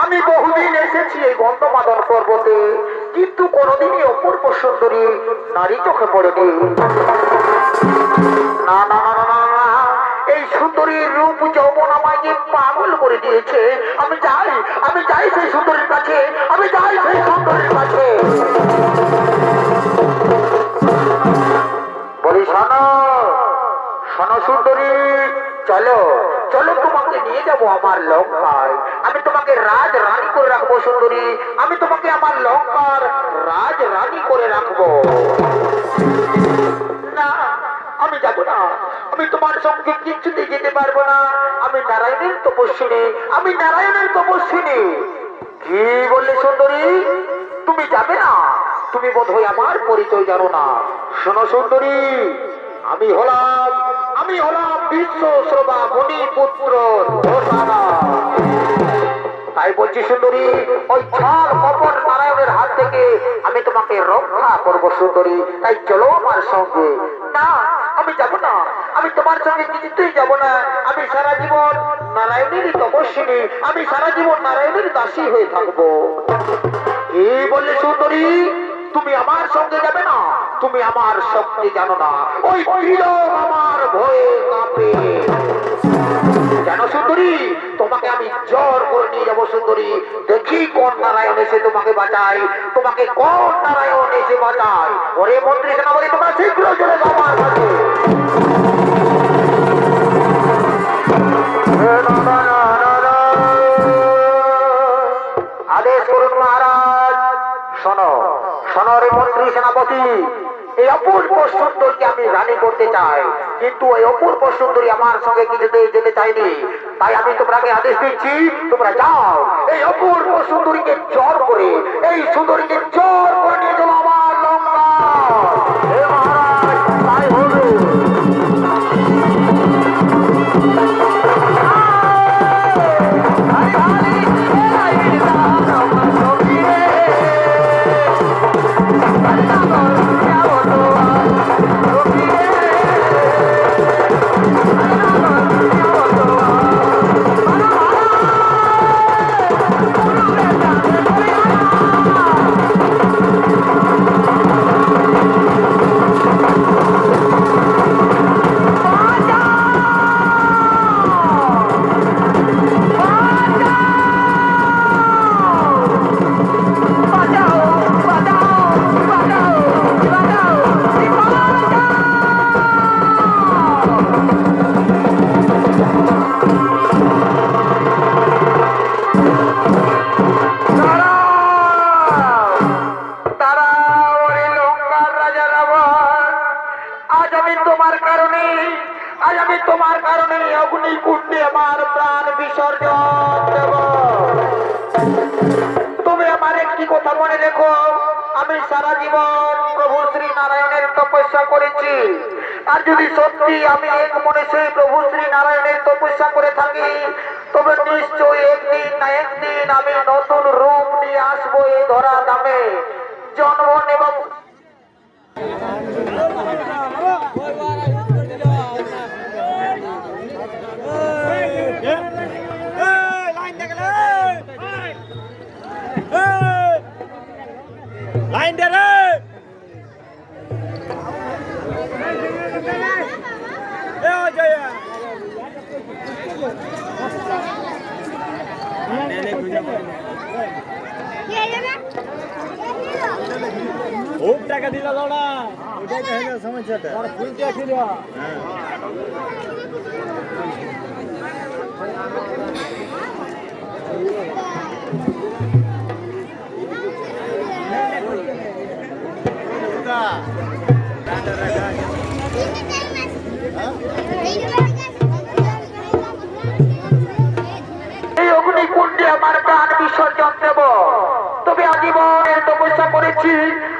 আমি বহুদিন এসেছি এই গন্ধমাদন পর্বতে, কিন্তু কোনোদিনই অপূর্ব সুন্দরী নারী চোখে পড়েনি। না না না না না, এই সুন্দরীর রূপ যৌবন আমাকে পাগল করে দিয়েছে। আমি যাই সেই সুন্দরীর কাছে, আমি যাই সেই সুন্দরীর কাছে। বলি শোনো শোনো সুন্দরী, চলো চলো, তোমাকে নিয়ে যাবো আমার লঙ্কায়। আমি তোমাকে রাজ রানী করে রাখবো সুন্দরী, আমি তোমাকে আমার লঙ্কার রাজ রানী করে রাখবো। না, আমি যাবো না, আমি তোমার সঙ্গে কিচ্ছুতে যেতে পারবো না। আমি নারায়ণের তপস্বিনী, আমি নারায়ণের তপস্বিনী। কি বললে সুন্দরী, তুমি যাবে না? তুমি বোধহয় আমার পরিচয় জানো না। শোনো সুন্দরী, আমি হলাম বিশ্ব শ্রবা মুনি পুত্র ধোসানা। তাই বলছি সুন্দরী, ওই ছল কপট নারায়ণের হাত থেকে আমি তোমাকে রক্ষা করবো সুন্দরী। তাই চলো আমার সঙ্গে। না, আমি যাব না, আমি তোমার সঙ্গে কিছুতেই যাব না। আমি সারা জীবন নারায়ণেরই তপস্বিনী, আমি সারা জীবন নারায়ণের দাসী হয়ে থাকবো। এই বললে সুন্দরী, তুমি আমার সঙ্গে যাবে না? তুমি আমার শক্তি জানো না, ওই আমার ভয়ে কাঁপে। জানো সুন্দরী, তোমাকে আমি জোর করে নিয়ে যাবো সুন্দরী। দেখি কোন নারায়ণ এসে তোমাকে বাঁচায়, তোমাকে কোন নারায়ণ এসে বাঁচায়। ওরে মন্ত্রী সেনাপতি, তোমরা শীঘ্র চলে যাও আমার কাছে। আদেশ করুন মহারাজ। শোনো শোনো রে মন্ত্রী সেনাপতি, এই অপূর্ব সুন্দরীকে আমি রানী করতে চাই, কিন্তু এই অপূর্ব সুন্দরী আমার সঙ্গে কিছুতেই যেতে চাইনি। তাই আমি তোমাকে আদেশ দিচ্ছি, তোমরা যাও এই অপূর্ব সুন্দরীকে জোর করে, এই সুন্দরীকে জোর করে নিয়ে যাও আমার লঙ্কা। হে মহারাজ, তাই হবে। তোমার কারণে অগ্নিকুণ্ডে আমার প্রাণ বিসর্জন দেব। তবে আমার একটি কথা মনে রেখো, আমি সারা জীবন প্রভু শ্রী নারায়ণের তপস্যা করেছি। আর যদি সত্যি আমি এক মনে সেই প্রভু শ্রী নারায়ণের তপস্যা করে থাকি, তবে নিশ্চয়ই একদিন না একদিন আমি নতুন রূপ নিয়ে আসবো এই ধরা দামে। জন্ম নেব খুব টাকা দিলা দাওড়া ওইটাই তো হলো সমস্যাটা আর ফুলটা ছিল এই অগ্নিকুণ্ডে আমার প্রাণ বিসর্জন দেব, তবে আজীবনের তপস্যা করেছি।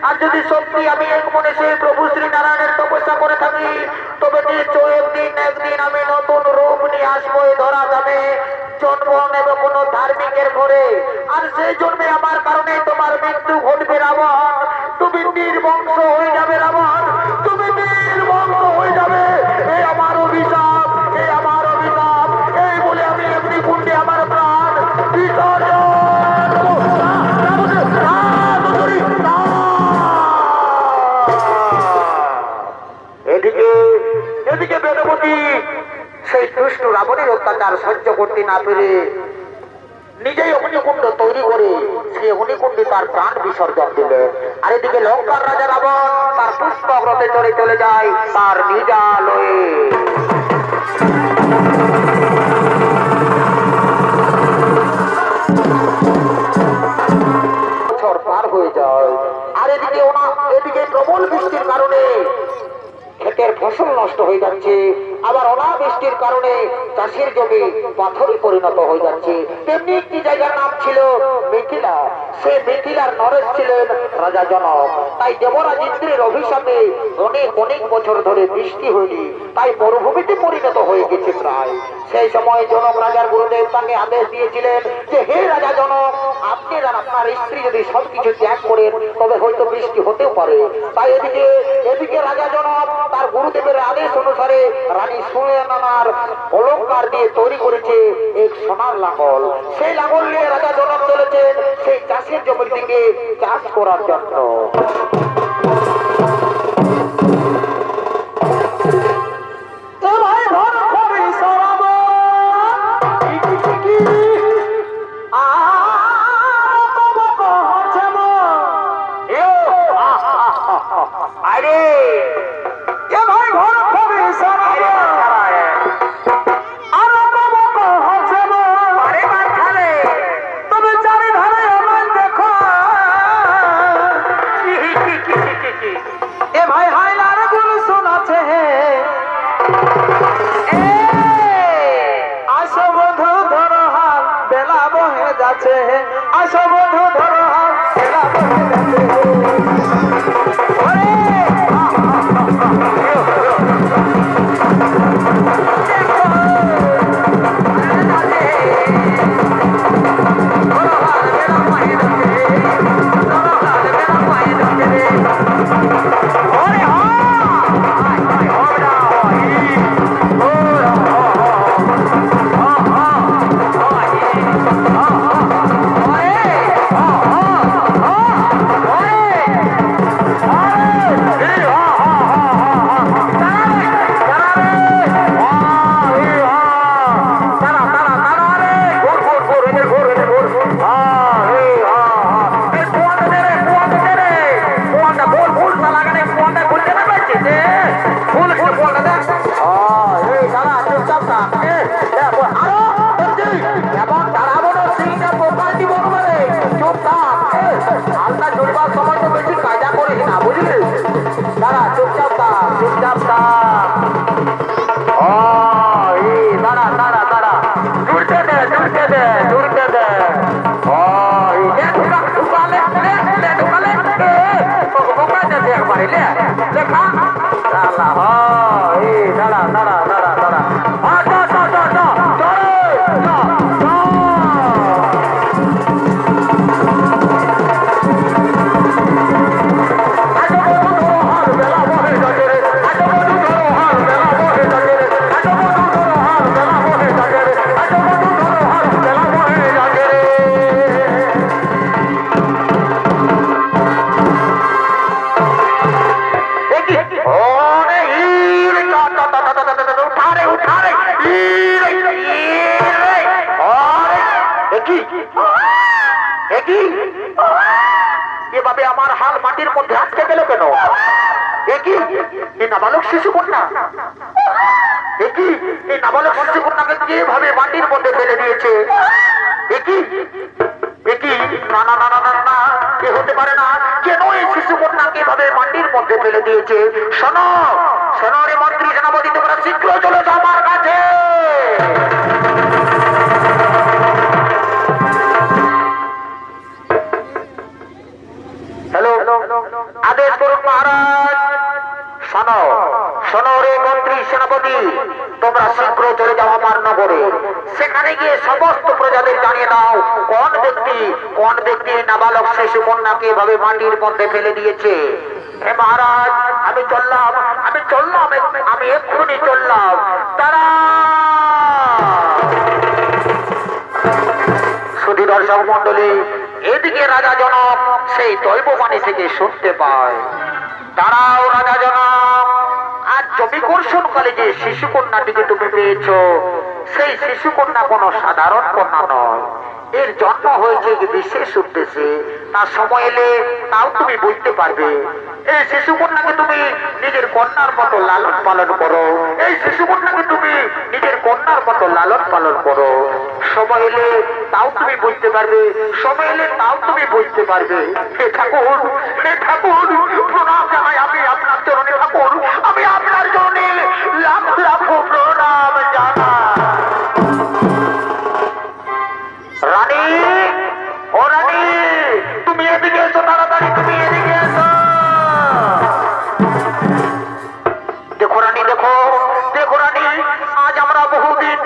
আর যদি সত্যি আমি এক মনে সেই প্রভু শ্রী নারায়ণের তপস্যা করে থাকি, তবে নিশ্চয় একদিন আমি নতুন রূপ নিয়ে আসবো এই ধরা যাবে, জন্ম নেব কোনো ধার্মিকের ঘরে। আর সেই জন্মে আমার কারণে তোমার মৃত্যু ঘটবে রাবণ, তুমি নির্বংশ হয়ে যাবে রাবণ, তুমি নির্বংশ হয়ে যাবে। এই আমার অভিশাপ, এই আমার অভিশাপ। এই বলে আমি এমনি কুণ্ডে আমার প্রাণ বিসর্জন এদিকে এদিকে বেদবতী সেই দুষ্ট রাবণের অত্যাচার সহ্য করতে না পেরে নিজেই অগ্নিকুণ্ড তৈরি করে সেই অগ্নিকুণ্ডে তার প্রাণ বিসর্জন দিলেন। আর এদিকে লঙ্কার রাজা রাবণ তার পুষ্পক রথে চলে যায় তার নিজালয়ে। বছর পার হয়ে যায়, আর এদিকে প্রবল বৃষ্টির কারণে ক্ষেতের ফসল নষ্ট হয়ে যাচ্ছে, আবার অনাবৃষ্টির কারণে চাষের জমি পাথরে পরিণত হয়ে যাচ্ছে। তেমনি একটি জায়গার নাম ছিল মিথিলা, সে মিথিলার নরেশ ছিলেন রাজা জনক। তাই দেবরাজ ইন্দ্রের অভিশাপে অনেক বছর ধরে বৃষ্টি হয়নি, তাই মরুভূমিতে পরিণত হয়ে গেছে প্রায়। সেই সময় জনক রাজার গুরুদেব তাকে আদেশ দিয়েছিলেন যে হে রাজা জনক, আপনি আর আপনার স্ত্রী যদি সবকিছু ত্যাগ করেন তবে হয়তো বৃষ্টি হতেও পারে। তাই এদিকে রাজা জনক তার গুরুদেবের আদেশ অনুসারে রানী সুনয়নার অলংকার দিয়ে তৈরি করেছে এক সোনার লাঙ্গল। সেই লাঙ্গল নিয়ে রাজা জনক চলেছেন সেই চাষের জমির দিকে চাষ করার জন্য। আসো বন্ধু ধরো হাত বেলা বহে এভাবে আমার হাল মাটির মধ্যে আটকে গেল কেন? একই এই নাবালক শিশু কন্যা, একই এই নাবালক শিশু কন্যাকে কিভাবে মাটির মধ্যে ফেলে দিয়েছে? একই একই না না না না না না, এ হতে পারে না। কেন এই শিশু কন্যাকে এভাবে মাটির মধ্যে ফেলে দিয়েছে? শোনো শোনো রে মন্ত্রী সেনাপতি, তোমরা শীঘ্র চলে যাও আমার কাছে। হ্যালো, আদেশ করুন মহারাজ। শোনো শোনো রে মন্ত্রী সেনাপতি, তোমরা শীঘ্র চলে যাও আমার নগরে। সেখানে গিয়ে সমস্ত প্রজাদের জানিয়ে দাও কোন ব্যক্তি নাবালক শিশু কন্যাকে এভাবে মাটির মধ্যে ফেলে দিয়েছে। হে মহারাজ, আমি চললাম আমি এক্ষুনি চললাম। তারা সুধী দর্শক মন্ডলী, এদিকে রাজা জনক সেই দৈববাণী থেকে শুনতে পায়। দাঁড়াও রাজা জনক, আজ জমি কর্ষণকালে যে শিশু কন্যাটিকে তুমি পেয়েছ, সেই শিশু কন্যা কোনো সাধারণ কন্যা নয়। এর জন্ম হয়েছে বিশেষ উদ্দেশ্যে। তার সময় এলে তাও তুমি বুঝতে পারবে। এই শিশু কন্যাকে তুমি নিজের কন্যার মতো লালন পালন করো। এই শিশু কন্যাকে তুমি নিজের কন্যার মতো লালন পালন করো। সময় এলে তাও তুমি বুঝতে পারবে, সময় এলে তাও তুমি বুঝতে পারবে। হে ঠাকুর, হে ঠাকুর, প্রণাম জানাই আমি আপনার চরণে। ঠাকুর, আমি আপনার চরণে লাখ লাখ প্রণাম জানাই। রানী, ও রানী, তুমি এদিকে এসো, তাড়াতাড়ি তুমি এদিকে এসো। দেখো রানী, দেখো দেখো রানী, আজ আমরা বহুদিন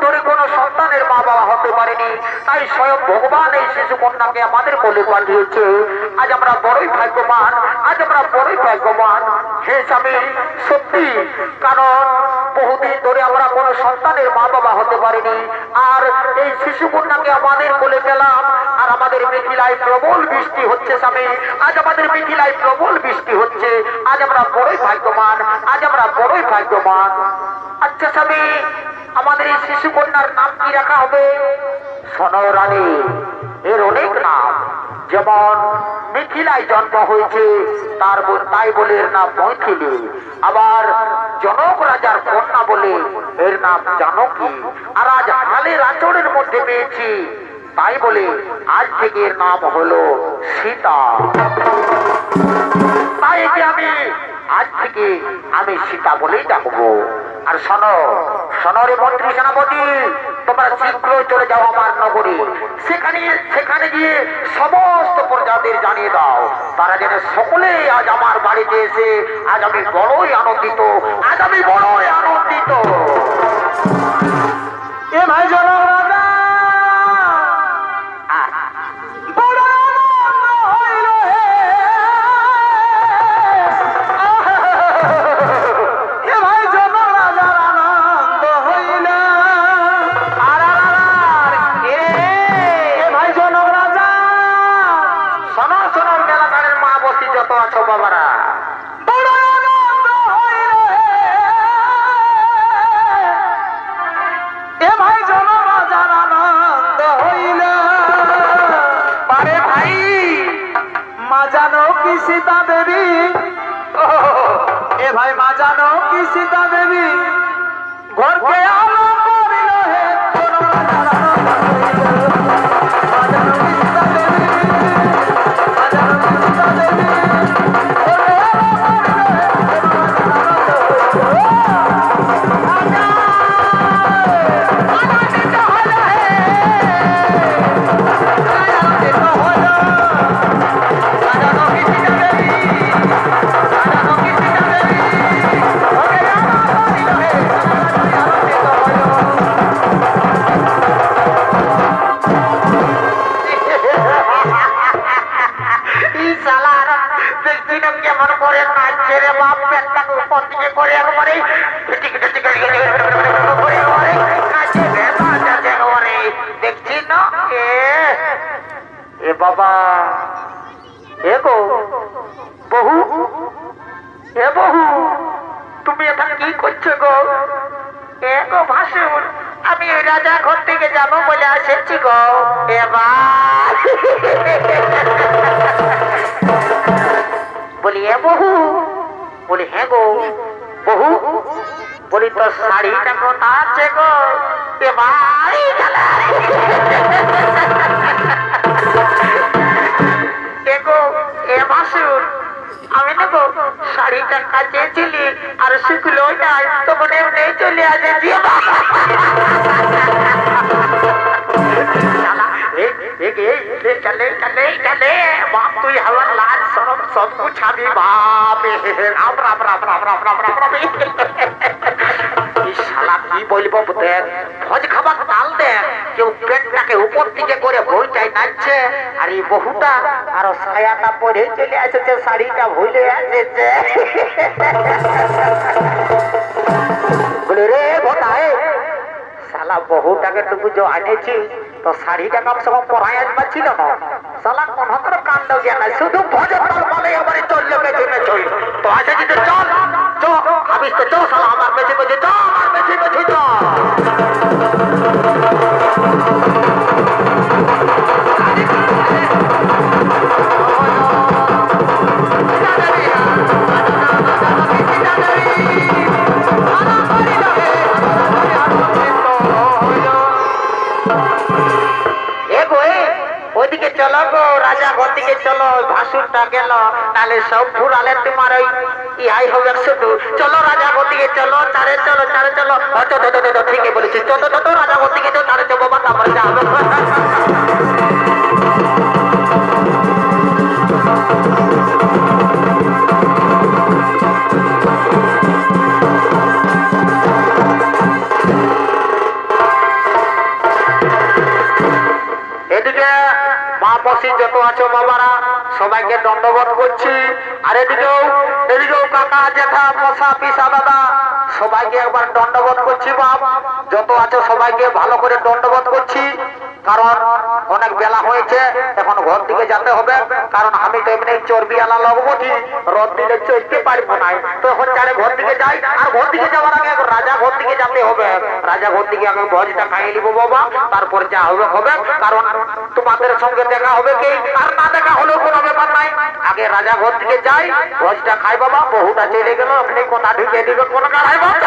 ধরে কোনো সন্তানের মা বাবা হতে পারিনি। তাই স্বয়ং ভগবান এই শিশু কন্যাকে আমাদের কোলে পাঠিয়েছে। আজ আমরা বড়ই ভাগ্যবান, হে স্বামী, সত্যি। কারণ বহুদিন ধরে আমরা কোনো সন্তানের মা বাবা হতে পারিনি। আর এই শিশু কন্যাকে আমাদের কোলে পেলাম। আর আমাদের মিথিলায় প্রবল বৃষ্টি হচ্ছে স্বামী, আজ আমাদের মিথিলায় প্রবল বৃষ্টি হচ্ছে। আজ আমরা বড়ই ভাগ্যবান। আচ্ছা স্বামী, আমাদের এই শিশু কন্যার নাম কি রাখা হবে? শোনো রানী, এর অনেক নাম। যেমন মিথিলায় জন্ম হয়েছে, তাই বলে এর নাম মৈথিলী। আবার জনক রাজার কন্যা বলে এর নাম জানকী। আর আজ হালের আঁচড়ের মধ্যে পেয়েছি, তাই বলে আজ থেকে এর নাম হলো সীতা। তাই একে আজ থেকে আমি সীতা বলেই ডাকবো। আর শোনো শোনো রে মন্ত্রী সেনাপতি, তোমরা শীঘ্র চলে যাও আমার নগরে। সেখানে গিয়ে সমস্ত প্রজাদের জানিয়ে দাও, তারা যেন সকলে আজ আমার বাড়িতে এসে আজ আমি বড়ই আনন্দিত। এ ভাই জনক রাজা, বড় আনন্দ হইল হে। এ ভাই জনক রাজার আনন্দ হইল। এ ভাই জনক রাজা, শোনো শোনো মেলাকারের মা বসি যত আছো বাবারা, বড় আনন্দ হইল হে। এ ভাই জনক রাজার আনন্দ হইল। পারে ভাই, মা জানো কি সীতা দেবী, এ ভাই মা জানো কি সীতা দেবী ঘরকে আলো করিল হে। জনক রাজার আনন্দ হইল। মা জানো কি সীতা দেবী, মা জানো কি সীতা দেবী ঘরকে আলো করিল হে। জনক রাজার আনন্দ হইল। আনন্দিত হইল হে। আনন্দিত হইল। মা জানো কি সীতা দেবী, মা জানো কি সীতা দেবী ঘরকে আলো করিল হে। আনন্দিত হইল। এই শালার দেখছি না কেমন করে নাচছে রে বাপ, পেটটাকে উপর দিকে করে একবারে নাচছে রে, নাচছে একবারে। দেখছি না এ বাবা, এ গো বহু, এ বহু, তুমি এটা কি করছো গো? এ গো ভাসুর, আমি ওই রাজা ঘর থেকে যাবো বলে আসেছি গো। এবার বলি হ্যাঁ গো বহু, বলি তোর শাড়িটা কোথা আছে গো? এ ভাই গেলে গো এ ভাসুর, আমি নেবো শাড়িটা কাচেছিলি আর শুকলো নাই, তখন এমনি চলে আসে চলে চলে চলে বাপ, তুই আমার লাজ সরম সব কুছাবি বাপ। রাম রাম রাম রাম রাম রাম রাম রাম। এই শালা কি বলবো দেখ, ভোজ খাবার তাল দেখ, কেউ পেটটাকে উপর দিকে করে বইটাই নাচছে, আর এই বহুটা আরো ছায়াটা পরে চলে আসছে, শাড়িটা ভুলে আসছে। বলে রে ভোটায় শালা বহুটাকে টুকু যে আনেছি তো শাড়িটা কম সে কম পরাই আসবার ছিল না, শালা কোন হতর কাণ্ড জ্ঞান নাই, শুধু ভোজের তাল বলে এবারে চললো পেছনে চল। তো আছে যদি চল চল, ভাবিস তো চল শালা আমার পেছে পেছে চল, আমার পেছে পেছে চল। ওইদিকে চলো গো রাজা, ঘর দিকে চলো, ভাসুরটা গেল, নাহলে সব ফুরালে তোমার ওই ইহাই হবে শুধু। চলো রাজা ঘর দিকে চলো, চারে চলো চারে চলো, ঠিকই বলেছি, চলো তো রাজা ঘর দিকে চলো, চারে চলো বাবা, তারপরে যাবো। এদিকে মা মসি যত আছো বাবারা সবাইকে দণ্ডবোধ করছি, আর এদিকেও কাকা জেঠা মশা পিসা দাদা সবাইকে একবার দণ্ডবোধ করছি বাপ, যত আছো সবাইকে ভালো করে দণ্ডবোধ করছি। কারণ অনেক বেলা হয়েছে, এখন ঘর দিকে যেতে হবে, কারণ আমি তো এমনি চর্বিওয়ালা লোক বটি, রোদ দিলে চলতে পারবো না, তো এখন চারে ঘর দিকে যাই। আর ঘর দিকে যাওয়ার আগে রাজা ঘর দিকে যেতে হবে, রাজা ঘর দিকে আগে ভোজটা খাইয়ে নিবো বাবা, তারপর যা হবে হবে, কারণ তোমাদের সঙ্গে দেখা হবে কি আর না দেখা হলেও কোনো ব্যাপার নাই, আগে রাজা ঘর দিকে যাই, ভোজটা খাই বাবা। বহুটা চলে গেল, আপনি কোথা ঢুকে দিবে কোন কারাই বাবা।